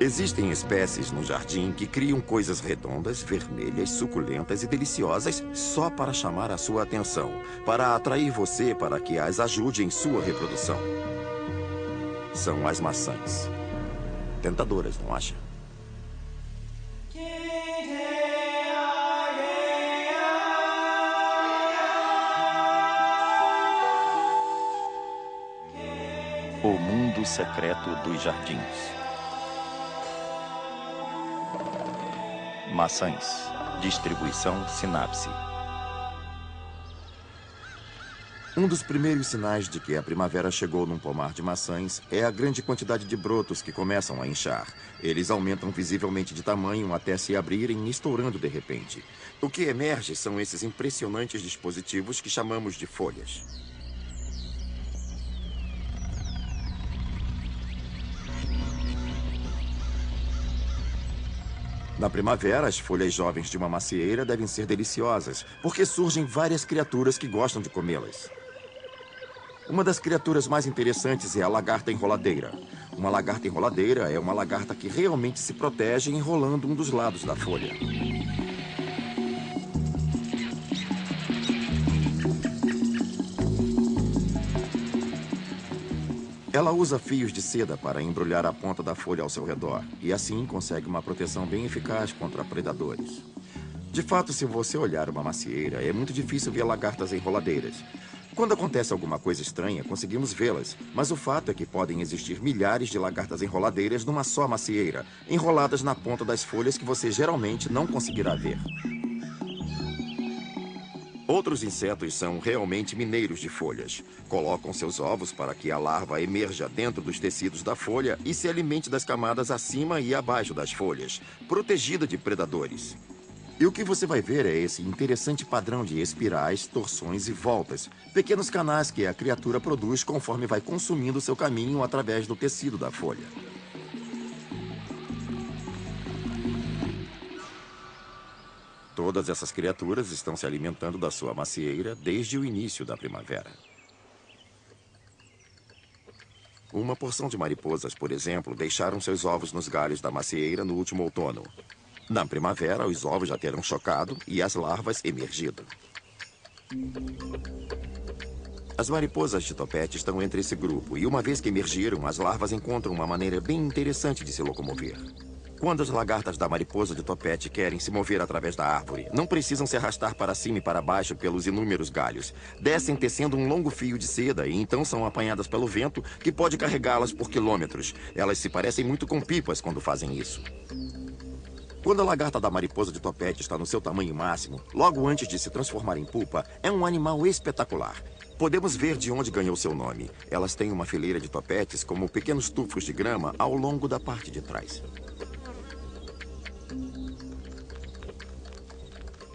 Existem espécies no jardim que criam coisas redondas, vermelhas, suculentas e deliciosas só para chamar a sua atenção, para atrair você para que as ajude em sua reprodução. São as maçãs. Tentadoras, não acha? O mundo secreto dos jardins. Maçãs. Distribuição Sinapse. Um dos primeiros sinais de que a primavera chegou num pomar de maçãs é a grande quantidade de brotos que começam a inchar. Eles aumentam visivelmente de tamanho até se abrirem, estourando de repente. O que emerge são esses impressionantes dispositivos que chamamos de folhas. Na primavera, as folhas jovens de uma macieira devem ser deliciosas, porque surgem várias criaturas que gostam de comê-las. Uma das criaturas mais interessantes é a lagarta enroladeira. Uma lagarta enroladeira é uma lagarta que realmente se protege enrolando um dos lados da folha. Ela usa fios de seda para embrulhar a ponta da folha ao seu redor, e assim consegue uma proteção bem eficaz contra predadores. De fato, se você olhar uma macieira, é muito difícil ver lagartas enroladeiras. Quando acontece alguma coisa estranha, conseguimos vê-las, mas o fato é que podem existir milhares de lagartas enroladeiras numa só macieira, enroladas na ponta das folhas que você geralmente não conseguirá ver. Outros insetos são realmente mineiros de folhas. Colocam seus ovos para que a larva emerja dentro dos tecidos da folha e se alimente das camadas acima e abaixo das folhas, protegida de predadores. E o que você vai ver é esse interessante padrão de espirais, torções e voltas, pequenos canais que a criatura produz conforme vai consumindo seu caminho através do tecido da folha. Todas essas criaturas estão se alimentando da sua macieira desde o início da primavera. Uma porção de mariposas, por exemplo, deixaram seus ovos nos galhos da macieira no último outono. Na primavera, os ovos já terão chocado e as larvas emergido. As mariposas de topete estão entre esse grupo e, uma vez que emergiram, as larvas encontram uma maneira bem interessante de se locomover. Quando as lagartas da mariposa de topete querem se mover através da árvore, não precisam se arrastar para cima e para baixo pelos inúmeros galhos. Descem tecendo um longo fio de seda e então são apanhadas pelo vento, que pode carregá-las por quilômetros. Elas se parecem muito com pipas quando fazem isso. Quando a lagarta da mariposa de topete está no seu tamanho máximo, logo antes de se transformar em pupa, é um animal espetacular. Podemos ver de onde ganhou seu nome. Elas têm uma fileira de topetes como pequenos tufos de grama ao longo da parte de trás.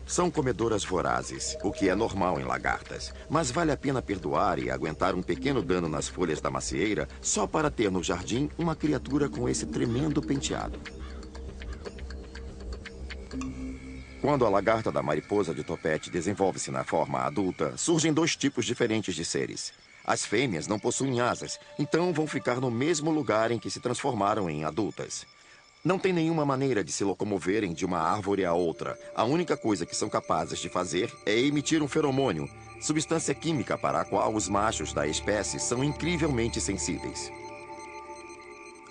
São comedoras vorazes, o que é normal em lagartas. Mas vale a pena perdoar e aguentar um pequeno dano nas folhas da macieira só para ter no jardim uma criatura com esse tremendo penteado. Quando a lagarta da mariposa de topete desenvolve-se na forma adulta, surgem dois tipos diferentes de seres. As fêmeas não possuem asas, então vão ficar no mesmo lugar em que se transformaram em adultas. Não tem nenhuma maneira de se locomoverem de uma árvore a outra. A única coisa que são capazes de fazer é emitir um feromônio, substância química para a qual os machos da espécie são incrivelmente sensíveis.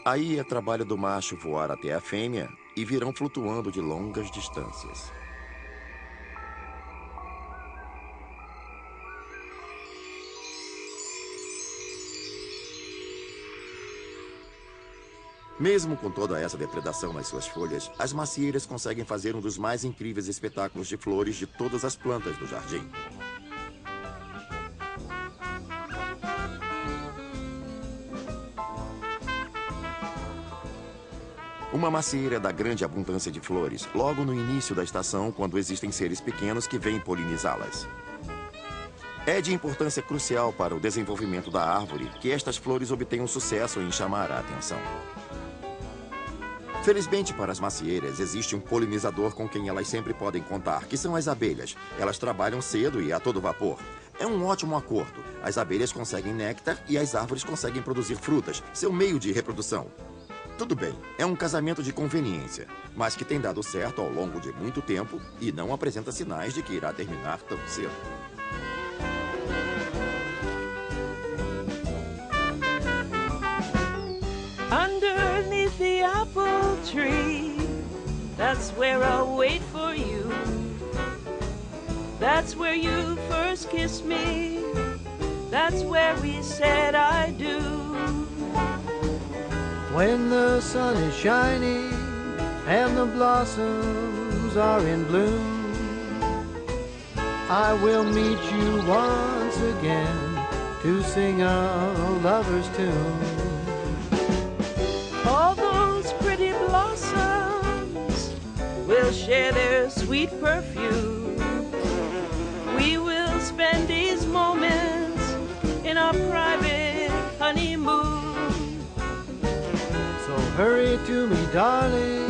Aí é trabalho do macho voar até a fêmea e virão flutuando de longas distâncias. Mesmo com toda essa depredação nas suas folhas, as macieiras conseguem fazer um dos mais incríveis espetáculos de flores de todas as plantas do jardim. Uma macieira dá grande abundância de flores, logo no início da estação, quando existem seres pequenos que vêm polinizá-las. É de importância crucial para o desenvolvimento da árvore que estas flores obtenham sucesso em chamar a atenção. Felizmente para as macieiras, existe um polinizador com quem elas sempre podem contar, que são as abelhas. Elas trabalham cedo e a todo vapor. É um ótimo acordo. As abelhas conseguem néctar e as árvores conseguem produzir frutas, seu meio de reprodução. Tudo bem, é um casamento de conveniência, mas que tem dado certo ao longo de muito tempo e não apresenta sinais de que irá terminar tão cedo. Underneath the apple tree, that's where I'll wait for you. That's where you first kissed me. That's where we said I do. When the sun is shining and the blossoms are in bloom, I will meet you once again to sing a lover's tune. All those pretty blossoms will share their sweet perfume. We will spend these moments in our private honeymoon. So hurry to me, darling,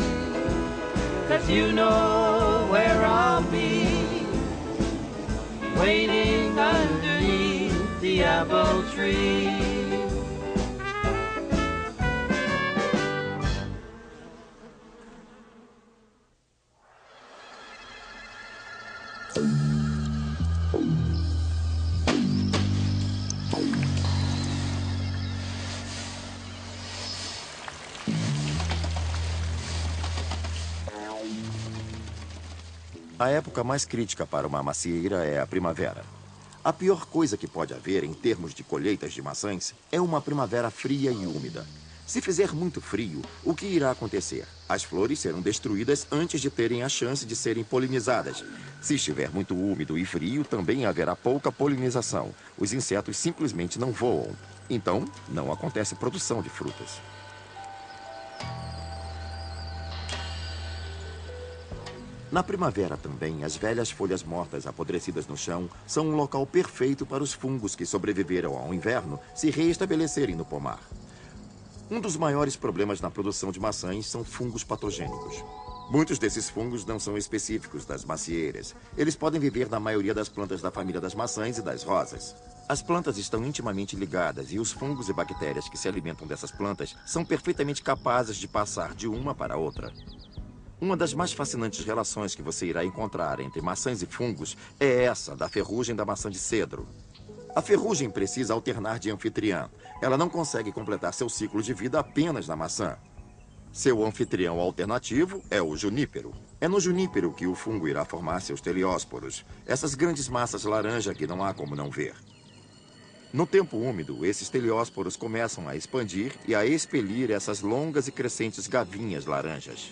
'Cause you know where I'll be, waiting underneath the apple tree. A época mais crítica para uma macieira é a primavera. A pior coisa que pode haver em termos de colheitas de maçãs é uma primavera fria e úmida. Se fizer muito frio, o que irá acontecer? As flores serão destruídas antes de terem a chance de serem polinizadas. Se estiver muito úmido e frio, também haverá pouca polinização. Os insetos simplesmente não voam. Então, não acontece produção de frutas. Na primavera também, as velhas folhas mortas apodrecidas no chão são um local perfeito para os fungos que sobreviveram ao inverno se reestabelecerem no pomar. Um dos maiores problemas na produção de maçãs são fungos patogênicos. Muitos desses fungos não são específicos das macieiras. Eles podem viver na maioria das plantas da família das maçãs e das rosas. As plantas estão intimamente ligadas e os fungos e bactérias que se alimentam dessas plantas são perfeitamente capazes de passar de uma para outra. Uma das mais fascinantes relações que você irá encontrar entre maçãs e fungos é essa da ferrugem da maçã de cedro. A ferrugem precisa alternar de anfitriã. Ela não consegue completar seu ciclo de vida apenas na maçã. Seu anfitrião alternativo é o junípero. É no junípero que o fungo irá formar seus teleósporos, essas grandes massas laranja que não há como não ver. No tempo úmido, esses teleósporos começam a expandir e a expelir essas longas e crescentes gavinhas laranjas.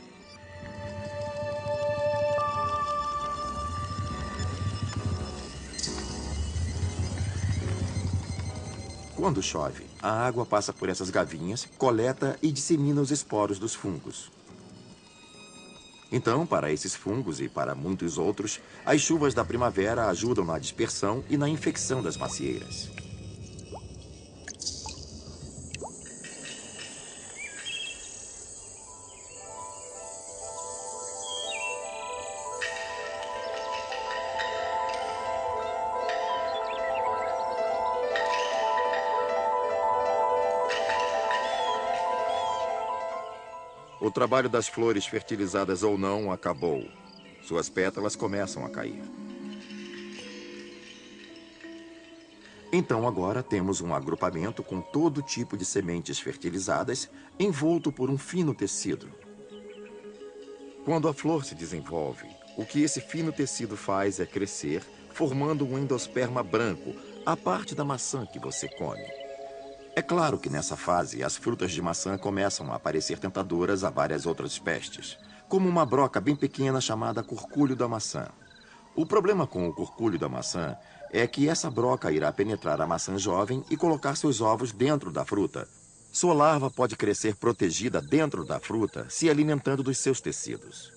Quando chove, a água passa por essas gavinhas, coleta e dissemina os esporos dos fungos. Então, para esses fungos e para muitos outros, as chuvas da primavera ajudam na dispersão e na infecção das macieiras. O trabalho das flores, fertilizadas ou não, acabou. Suas pétalas começam a cair. Então agora temos um agrupamento com todo tipo de sementes fertilizadas, envolto por um fino tecido. Quando a flor se desenvolve, o que esse fino tecido faz é crescer, formando um endosperma branco, a parte da maçã que você come. É claro que nessa fase, as frutas de maçã começam a parecer tentadoras a várias outras pestes, como uma broca bem pequena chamada curculho da maçã. O problema com o curculho da maçã é que essa broca irá penetrar a maçã jovem e colocar seus ovos dentro da fruta. Sua larva pode crescer protegida dentro da fruta, se alimentando dos seus tecidos.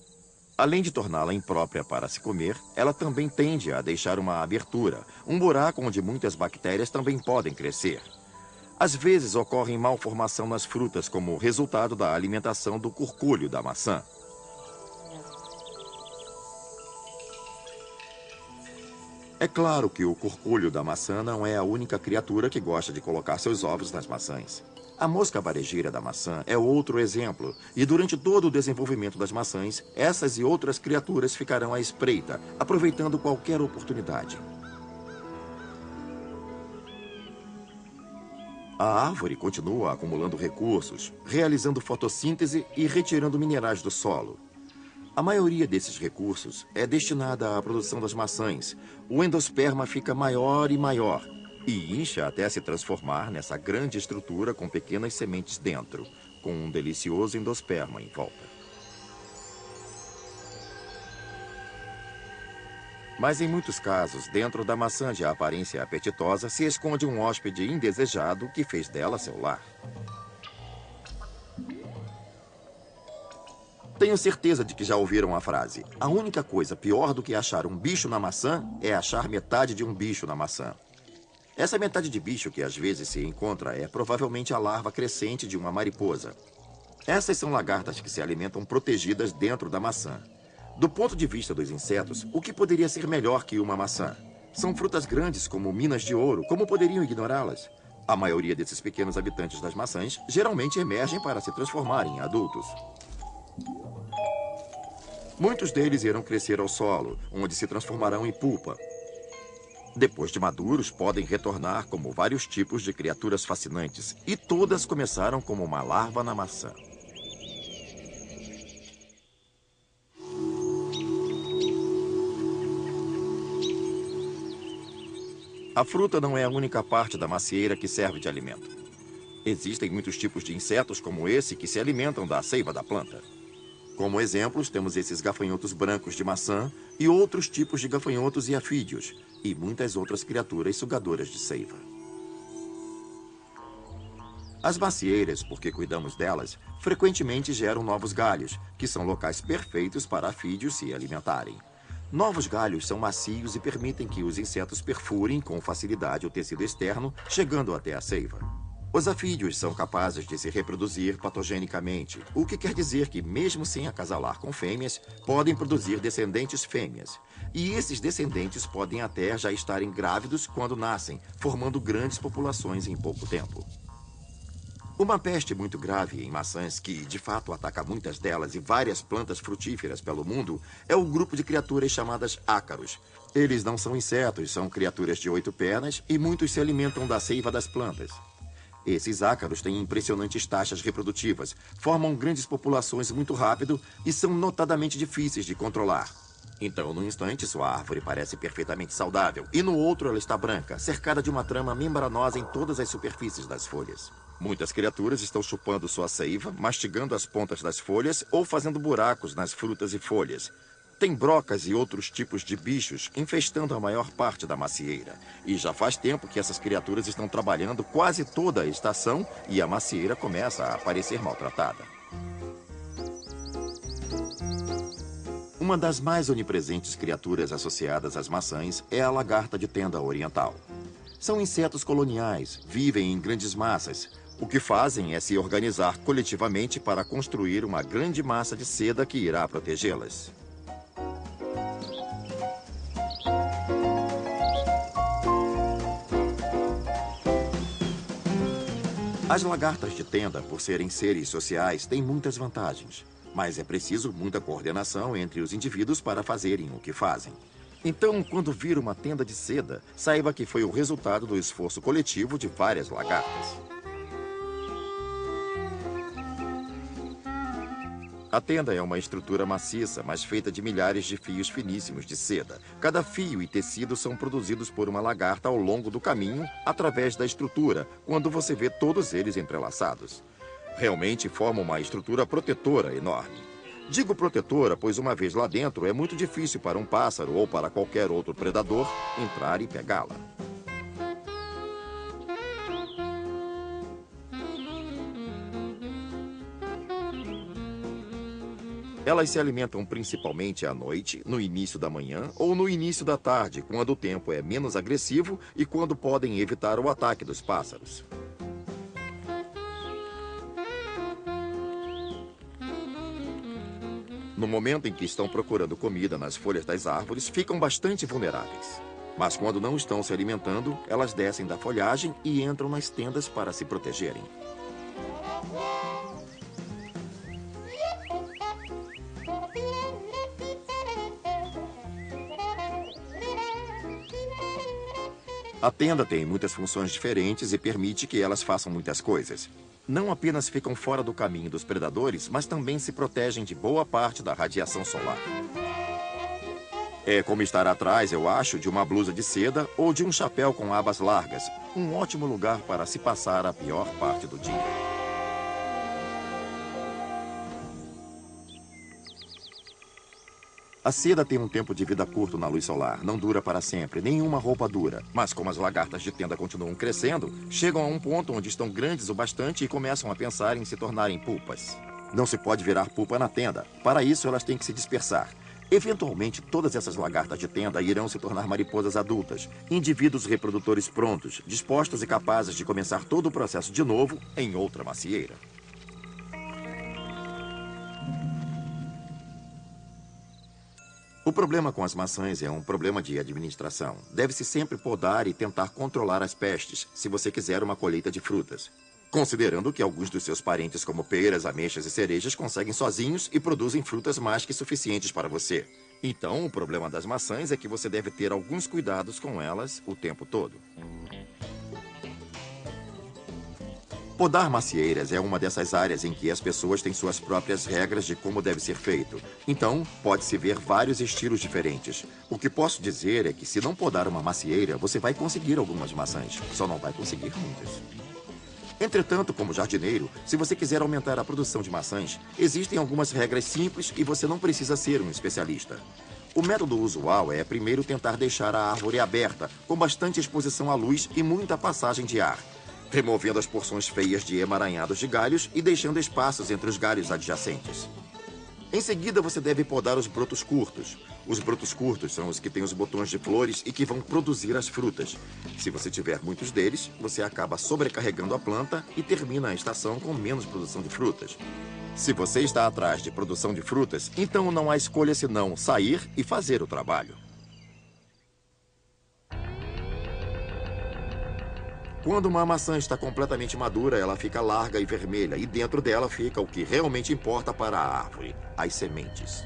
Além de torná-la imprópria para se comer, ela também tende a deixar uma abertura, um buraco onde muitas bactérias também podem crescer. Às vezes ocorre malformação nas frutas como resultado da alimentação do curculho da maçã. É claro que o curculho da maçã não é a única criatura que gosta de colocar seus ovos nas maçãs. A mosca varejeira da maçã é outro exemplo, e durante todo o desenvolvimento das maçãs, essas e outras criaturas ficarão à espreita, aproveitando qualquer oportunidade. A árvore continua acumulando recursos, realizando fotossíntese e retirando minerais do solo. A maioria desses recursos é destinada à produção das maçãs. O endosperma fica maior e maior, e incha até se transformar nessa grande estrutura com pequenas sementes dentro, com um delicioso endosperma em volta. Mas em muitos casos, dentro da maçã de aparência apetitosa, se esconde um hóspede indesejado que fez dela seu lar. Tenho certeza de que já ouviram a frase: a única coisa pior do que achar um bicho na maçã é achar metade de um bicho na maçã. Essa metade de bicho que às vezes se encontra é provavelmente a larva crescente de uma mariposa. Essas são lagartas que se alimentam protegidas dentro da maçã. Do ponto de vista dos insetos, o que poderia ser melhor que uma maçã? São frutas grandes como minas de ouro, como poderiam ignorá-las? A maioria desses pequenos habitantes das maçãs geralmente emergem para se transformarem em adultos. Muitos deles irão crescer ao solo, onde se transformarão em pupa. Depois de maduros, podem retornar como vários tipos de criaturas fascinantes, e todas começaram como uma larva na maçã. A fruta não é a única parte da macieira que serve de alimento. Existem muitos tipos de insetos como esse que se alimentam da seiva da planta. Como exemplos, temos esses gafanhotos brancos de maçã e outros tipos de gafanhotos e afídeos, e muitas outras criaturas sugadoras de seiva. As macieiras, porque cuidamos delas, frequentemente geram novos galhos, que são locais perfeitos para afídeos se alimentarem. Novos galhos são macios e permitem que os insetos perfurem com facilidade o tecido externo, chegando até a seiva. Os afídeos são capazes de se reproduzir patogenicamente, o que quer dizer que, mesmo sem acasalar com fêmeas, podem produzir descendentes fêmeas. E esses descendentes podem até já estarem grávidos quando nascem, formando grandes populações em pouco tempo. Uma peste muito grave em maçãs que, de fato, ataca muitas delas e várias plantas frutíferas pelo mundo é o grupo de criaturas chamadas ácaros. Eles não são insetos, são criaturas de 8 pernas e muitos se alimentam da seiva das plantas. Esses ácaros têm impressionantes taxas reprodutivas, formam grandes populações muito rápido e são notadamente difíceis de controlar. Então, num instante, sua árvore parece perfeitamente saudável, e no outro ela está branca, cercada de uma trama membranosa em todas as superfícies das folhas. Muitas criaturas estão chupando sua seiva, mastigando as pontas das folhas ou fazendo buracos nas frutas e folhas. Tem brocas e outros tipos de bichos infestando a maior parte da macieira. E já faz tempo que essas criaturas estão trabalhando quase toda a estação e a macieira começa a parecer maltratada. Uma das mais onipresentes criaturas associadas às maçãs é a lagarta de tenda oriental. São insetos coloniais, vivem em grandes massas. O que fazem é se organizar coletivamente para construir uma grande massa de seda que irá protegê-las. As lagartas de tenda, por serem seres sociais, têm muitas vantagens. Mas é preciso muita coordenação entre os indivíduos para fazerem o que fazem. Então, quando vir uma tenda de seda, saiba que foi o resultado do esforço coletivo de várias lagartas. A tenda é uma estrutura maciça, mas feita de milhares de fios finíssimos de seda. Cada fio e tecido são produzidos por uma lagarta ao longo do caminho, através da estrutura, quando você vê todos eles entrelaçados. Realmente forma uma estrutura protetora enorme. Digo protetora, pois uma vez lá dentro é muito difícil para um pássaro ou para qualquer outro predador entrar e pegá-la. Elas se alimentam principalmente à noite, no início da manhã ou no início da tarde, quando o tempo é menos agressivo e quando podem evitar o ataque dos pássaros. No momento em que estão procurando comida nas folhas das árvores, ficam bastante vulneráveis. Mas quando não estão se alimentando, elas descem da folhagem e entram nas tendas para se protegerem. A tenda tem muitas funções diferentes e permite que elas façam muitas coisas. Não apenas ficam fora do caminho dos predadores, mas também se protegem de boa parte da radiação solar. É como estar atrás, eu acho, de uma blusa de seda ou de um chapéu com abas largas. Um ótimo lugar para se passar a pior parte do dia. A seda tem um tempo de vida curto na luz solar. Não dura para sempre, nenhuma roupa dura. Mas como as lagartas de tenda continuam crescendo, chegam a um ponto onde estão grandes o bastante e começam a pensar em se tornarem pupas. Não se pode virar pupa na tenda. Para isso, elas têm que se dispersar. Eventualmente, todas essas lagartas de tenda irão se tornar mariposas adultas, indivíduos reprodutores prontos, dispostos e capazes de começar todo o processo de novo em outra macieira. O problema com as maçãs é um problema de administração. Deve-se sempre podar e tentar controlar as pestes, se você quiser uma colheita de frutas. Considerando que alguns dos seus parentes, como peras, ameixas e cerejas, conseguem sozinhos e produzem frutas mais que suficientes para você. Então, o problema das maçãs é que você deve ter alguns cuidados com elas o tempo todo. Podar macieiras é uma dessas áreas em que as pessoas têm suas próprias regras de como deve ser feito. Então, pode-se ver vários estilos diferentes. O que posso dizer é que se não podar uma macieira, você vai conseguir algumas maçãs, só não vai conseguir muitas. Entretanto, como jardineiro, se você quiser aumentar a produção de maçãs, existem algumas regras simples e você não precisa ser um especialista. O método usual é primeiro tentar deixar a árvore aberta, com bastante exposição à luz e muita passagem de ar, removendo as porções feias de emaranhados de galhos e deixando espaços entre os galhos adjacentes. Em seguida, você deve podar os brotos curtos. Os brotos curtos são os que têm os botões de flores e que vão produzir as frutas. Se você tiver muitos deles, você acaba sobrecarregando a planta e termina a estação com menos produção de frutas. Se você está atrás de produção de frutas, então não há escolha senão sair e fazer o trabalho. Quando uma maçã está completamente madura, ela fica larga e vermelha, e dentro dela fica o que realmente importa para a árvore, as sementes.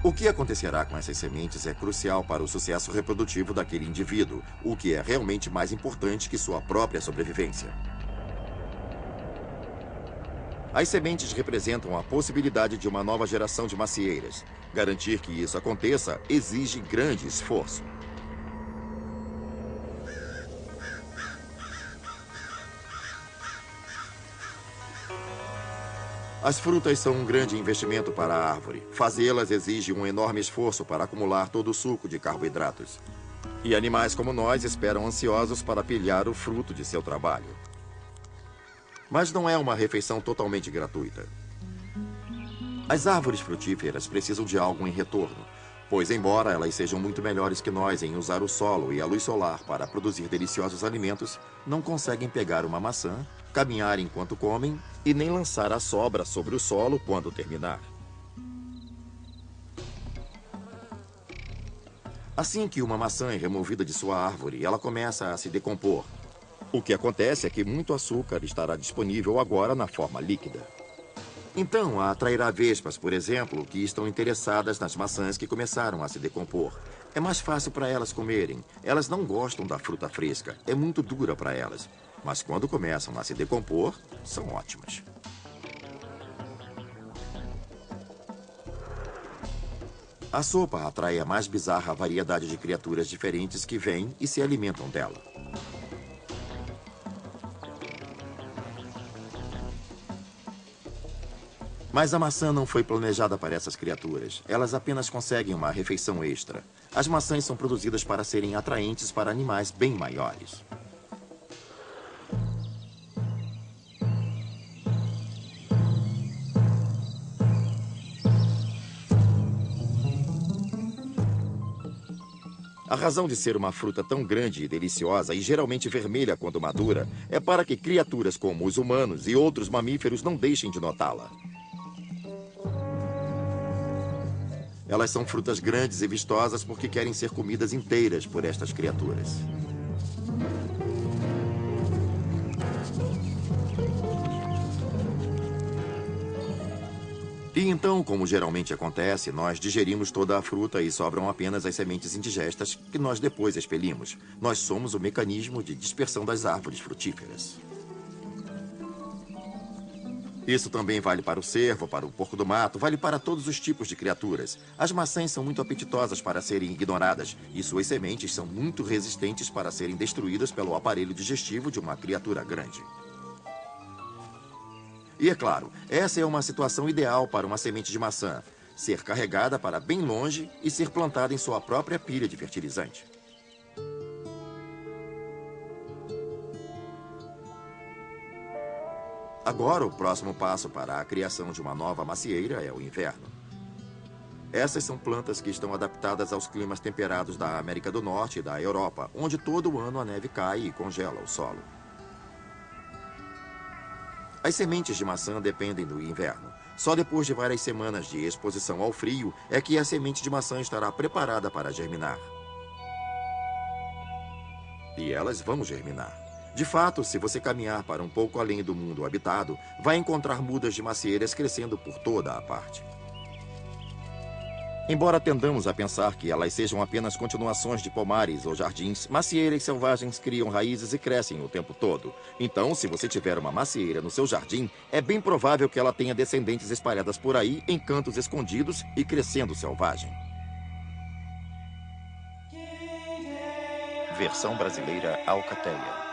O que acontecerá com essas sementes é crucial para o sucesso reprodutivo daquele indivíduo, o que é realmente mais importante que sua própria sobrevivência. As sementes representam a possibilidade de uma nova geração de macieiras. Garantir que isso aconteça exige grande esforço. As frutas são um grande investimento para a árvore. Fazê-las exige um enorme esforço para acumular todo o suco de carboidratos. E animais como nós esperam ansiosos para pilhar o fruto de seu trabalho. Mas não é uma refeição totalmente gratuita. As árvores frutíferas precisam de algo em retorno, pois embora elas sejam muito melhores que nós em usar o solo e a luz solar para produzir deliciosos alimentos, não conseguem pegar uma maçã, caminhar enquanto comem e nem lançar a sobra sobre o solo quando terminar. Assim que uma maçã é removida de sua árvore, ela começa a se decompor. O que acontece é que muito açúcar estará disponível agora na forma líquida. Então, atrairá vespas, por exemplo, que estão interessadas nas maçãs que começaram a se decompor. É mais fácil para elas comerem. Elas não gostam da fruta fresca. É muito dura para elas. Mas quando começam a se decompor, são ótimas. A sopa atrai a mais bizarra variedade de criaturas diferentes que vêm e se alimentam dela. Mas a maçã não foi planejada para essas criaturas. Elas apenas conseguem uma refeição extra. As maçãs são produzidas para serem atraentes para animais bem maiores. A razão de ser uma fruta tão grande e deliciosa e geralmente vermelha quando madura é para que criaturas como os humanos e outros mamíferos não deixem de notá-la. Elas são frutas grandes e vistosas porque querem ser comidas inteiras por estas criaturas. E então, como geralmente acontece, nós digerimos toda a fruta e sobram apenas as sementes indigestas que nós depois expelimos. Nós somos o mecanismo de dispersão das árvores frutíferas. Isso também vale para o cervo, para o porco do mato, vale para todos os tipos de criaturas. As maçãs são muito apetitosas para serem ignoradas e suas sementes são muito resistentes para serem destruídas pelo aparelho digestivo de uma criatura grande. E é claro, essa é uma situação ideal para uma semente de maçã. Ser carregada para bem longe e ser plantada em sua própria pilha de fertilizante. Agora, o próximo passo para a criação de uma nova macieira é o inverno. Essas são plantas que estão adaptadas aos climas temperados da América do Norte e da Europa, onde todo o ano a neve cai e congela o solo. As sementes de maçã dependem do inverno. Só depois de várias semanas de exposição ao frio é que a semente de maçã estará preparada para germinar. E elas vão germinar. De fato, se você caminhar para um pouco além do mundo habitado, vai encontrar mudas de macieiras crescendo por toda a parte. Embora tendamos a pensar que elas sejam apenas continuações de pomares ou jardins, macieiras selvagens criam raízes e crescem o tempo todo. Então, se você tiver uma macieira no seu jardim, é bem provável que ela tenha descendentes espalhadas por aí em cantos escondidos e crescendo selvagem. Versão brasileira Alcateia.